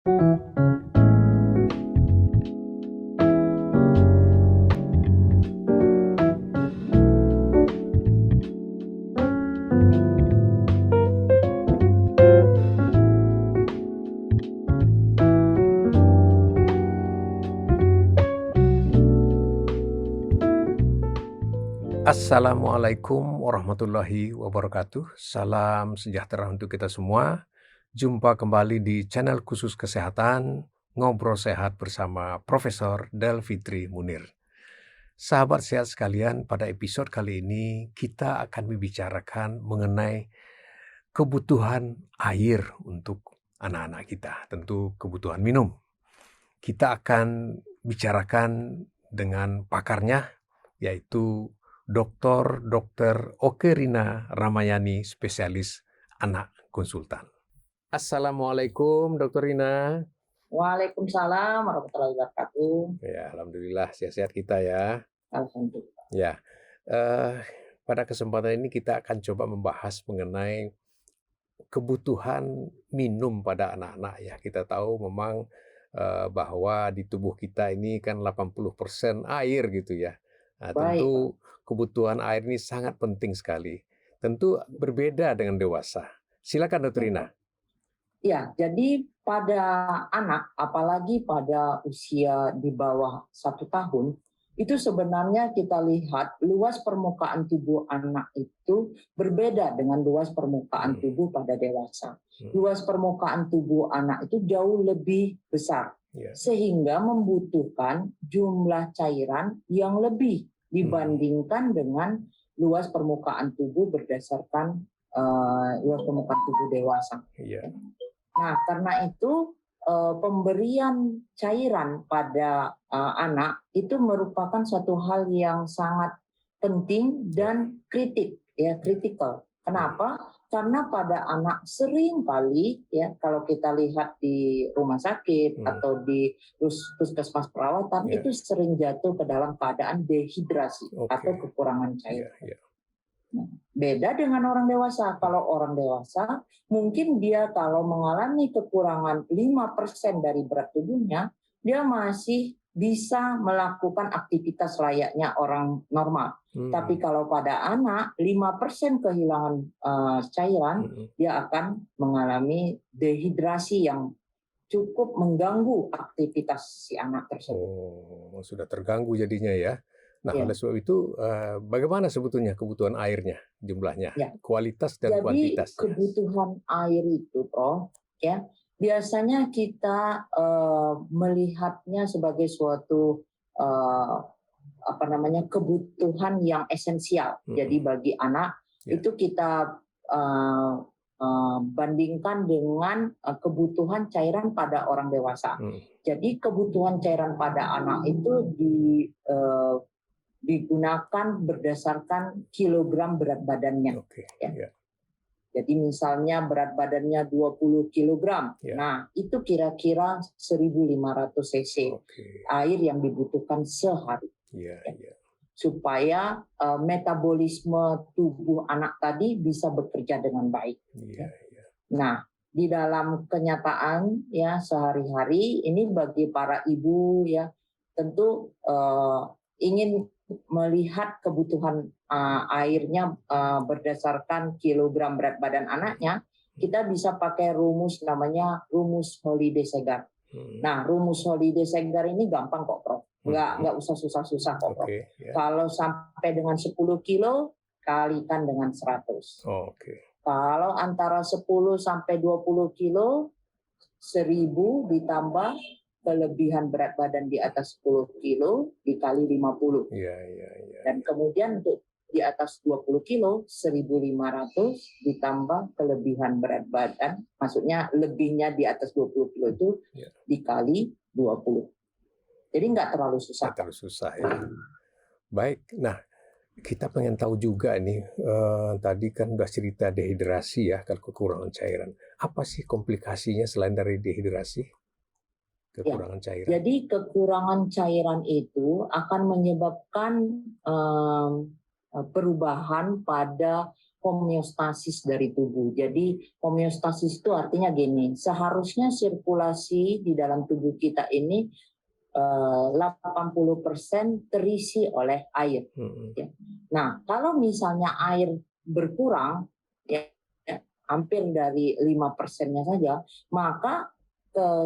Assalamualaikum warahmatullahi wabarakatuh. Salam sejahtera untuk kita semua. Jumpa kembali di channel khusus kesehatan, Ngobrol Sehat bersama Profesor Del Fitri Munir. Sahabat sehat sekalian, pada episode kali ini kita akan membicarakan mengenai kebutuhan air untuk anak-anak kita, tentu kebutuhan minum. Kita akan bicarakan dengan pakarnya, yaitu Dr. Oke Rina Ramayani, spesialis anak konsultan. Assalamualaikum Dr. Rina. Waalaikumsalam warahmatullahi wabarakatuh. Ya, alhamdulillah sehat-sehat kita ya. Alhamdulillah. Ya, pada kesempatan ini kita akan coba membahas mengenai kebutuhan minum pada anak-anak ya. Kita tahu memang bahwa di tubuh kita ini kan 80% air gitu ya. Nah, tentu kebutuhan air ini sangat penting sekali. Tentu berbeda dengan dewasa. Silakan Dr. Rina. Ya, jadi pada anak, apalagi pada usia di bawah 1 tahun, itu sebenarnya kita lihat luas permukaan tubuh anak itu berbeda dengan luas permukaan tubuh pada dewasa. Luas permukaan tubuh anak itu jauh lebih besar, sehingga membutuhkan jumlah cairan yang lebih dibandingkan dengan luas permukaan tubuh berdasarkan luas permukaan tubuh dewasa. Nah, karena itu pemberian cairan pada anak itu merupakan suatu hal yang sangat penting dan kritikal. Kenapa? Karena pada anak sering kali ya, kalau kita lihat di rumah sakit atau di puskesmas perawatan itu sering jatuh ke dalam keadaan dehidrasi atau kekurangan cairan. Nah, beda dengan orang dewasa. Kalau orang dewasa mungkin dia kalau mengalami kekurangan 5% dari berat tubuhnya, dia masih bisa melakukan aktivitas layaknya orang normal. Tapi kalau pada anak 5% kehilangan cairan, dia akan mengalami dehidrasi yang cukup mengganggu aktivitas si anak tersebut. Oh, sudah terganggu jadinya ya. Nah, oleh sebab itu bagaimana sebetulnya kebutuhan airnya, jumlahnya, kualitas dan kuantitasnya? Jadi kebutuhan air itu, Prof, ya biasanya kita melihatnya sebagai suatu kebutuhan yang esensial. Jadi bagi anak itu kita bandingkan dengan kebutuhan cairan pada orang dewasa. Jadi kebutuhan cairan pada anak itu digunakan berdasarkan kilogram berat badannya. Jadi misalnya berat badannya 20 kg. Nah, itu kira-kira 1.500 cc air yang dibutuhkan sehari. Supaya metabolisme tubuh anak tadi bisa bekerja dengan baik. Nah, di dalam kenyataan ya sehari-hari ini bagi para ibu ya tentu ingin melihat kebutuhan airnya berdasarkan kilogram berat badan anaknya, kita bisa pakai rumus namanya rumus Holiday Segar. Nah, rumus Holiday Segar ini gampang kok, Prof. Nggak usah susah-susah kok, Prof. Kalau sampai dengan 10 kilo, kalikan dengan 100. Kalau antara 10 sampai 20 kilo, 1.000 ditambah kelebihan berat badan di atas 10 kilo dikali 50. Dan kemudian untuk di atas 20 kilo, 1.500 ditambah kelebihan berat badan, maksudnya lebihnya di atas 20 kilo itu dikali 20. Jadi nggak terlalu susah. Nggak terlalu susah ya. Baik, nah kita pengen tahu juga nih, tadi kan udah cerita dehidrasi ya, kalau kekurangan cairan. Apa sih komplikasinya selain dari dehidrasi? Kekurangan cairan. Jadi kekurangan cairan itu akan menyebabkan perubahan pada homeostasis dari tubuh. Jadi homeostasis itu artinya gini, seharusnya sirkulasi di dalam tubuh kita ini 80% terisi oleh air. Ya. Nah, kalau misalnya air berkurang, ya, hampir dari 5%-nya saja, maka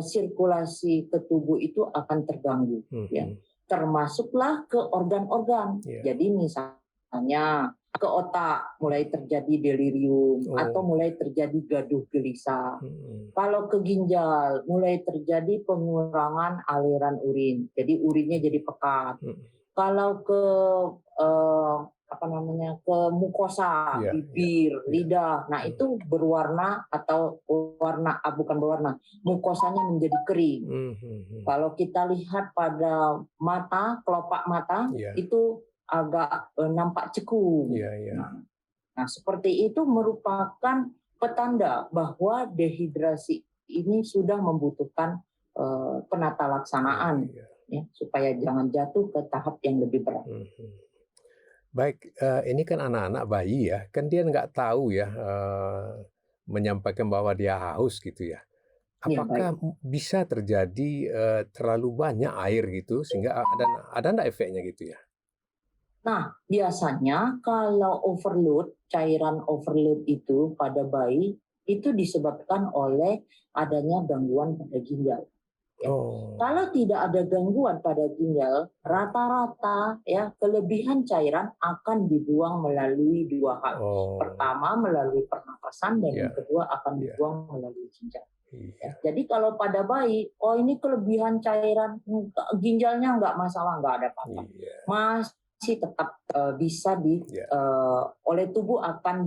sirkulasi ke tubuh itu akan terganggu. Ya. Termasuklah ke organ-organ. Jadi misalnya ke otak mulai terjadi delirium atau mulai terjadi gaduh gelisah. Kalau ke ginjal mulai terjadi pengurangan aliran urin, jadi urinnya jadi pekat. Kalau ke ke mukosa, bibir, lidah, nah itu berwarna atau warna bukan berwarna, mukosanya menjadi kering. Kalau kita lihat pada mata, kelopak mata itu agak nampak cekung. Nah, seperti itu merupakan petanda bahwa dehidrasi ini sudah membutuhkan penata laksanaan ya, supaya jangan jatuh ke tahap yang lebih berat. Baik, ini kan anak-anak bayi ya, kan dia nggak tahu ya menyampaikan bahwa dia haus gitu ya. Apakah bisa terjadi terlalu banyak air gitu sehingga ada nggak efeknya gitu ya? Nah, biasanya kalau cairan overload itu pada bayi itu disebabkan oleh adanya gangguan pada ginjal. Ya. Kalau tidak ada gangguan pada ginjal, rata-rata ya kelebihan cairan akan dibuang melalui dua hal. Pertama melalui pernapasan dan yang kedua akan dibuang melalui ginjal. Ya. Jadi kalau pada bayi, ini kelebihan cairan ginjalnya nggak masalah, nggak ada apa-apa. Masih tetap bisa oleh tubuh akan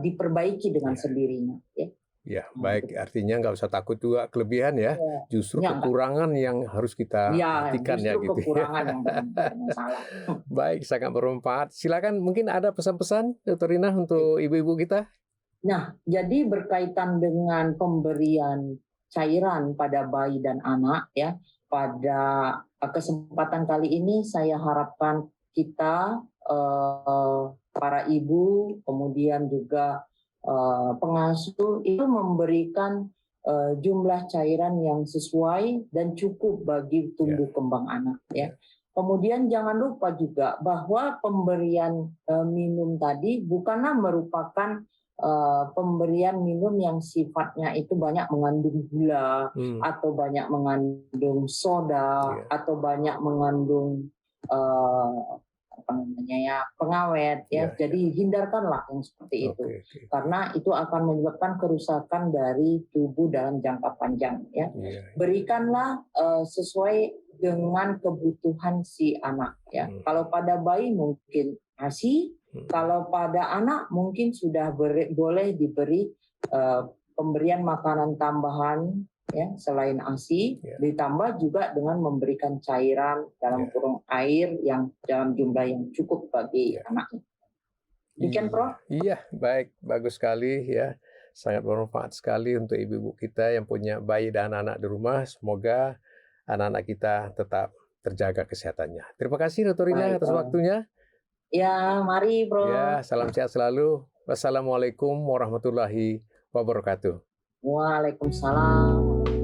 diperbaiki dengan sendirinya. Ya. Ya, baik. Artinya nggak usah takut juga kelebihan ya. Justru kekurangan yang harus kita perhatikan ya gitu. Kekurangan yang bermasalah. Baik, sangat bermanfaat. Silakan mungkin ada pesan-pesan, Dr. Rina, untuk ibu-ibu kita. Nah, jadi berkaitan dengan pemberian cairan pada bayi dan anak ya, pada kesempatan kali ini saya harapkan kita para ibu, kemudian juga pengasuh itu memberikan jumlah cairan yang sesuai dan cukup bagi tumbuh kembang anak ya. Kemudian jangan lupa juga bahwa pemberian minum tadi bukanlah merupakan pemberian minum yang sifatnya itu banyak mengandung gula atau banyak mengandung soda atau banyak mengandung pengawet ya. Jadi hindarkanlah yang seperti itu. Karena itu akan menyebabkan kerusakan dari tubuh dalam jangka panjang ya. Berikanlah sesuai dengan kebutuhan si anak ya. Kalau pada bayi mungkin ASI, kalau pada anak mungkin sudah boleh diberi pemberian makanan tambahan ya selain ASI, ditambah juga dengan memberikan cairan dalam kurung air yang dalam jumlah yang cukup bagi anaknya. Demikian, Prof. Iya, baik, bagus sekali ya. Sangat bermanfaat sekali untuk ibu-ibu kita yang punya bayi dan anak-anak di rumah. Semoga anak-anak kita tetap terjaga kesehatannya. Terima kasih, Dr. Rina, atas waktunya. Ya, mari, Bro. Ya, salam sehat selalu. Wassalamualaikum warahmatullahi wabarakatuh. Waalaikumsalam.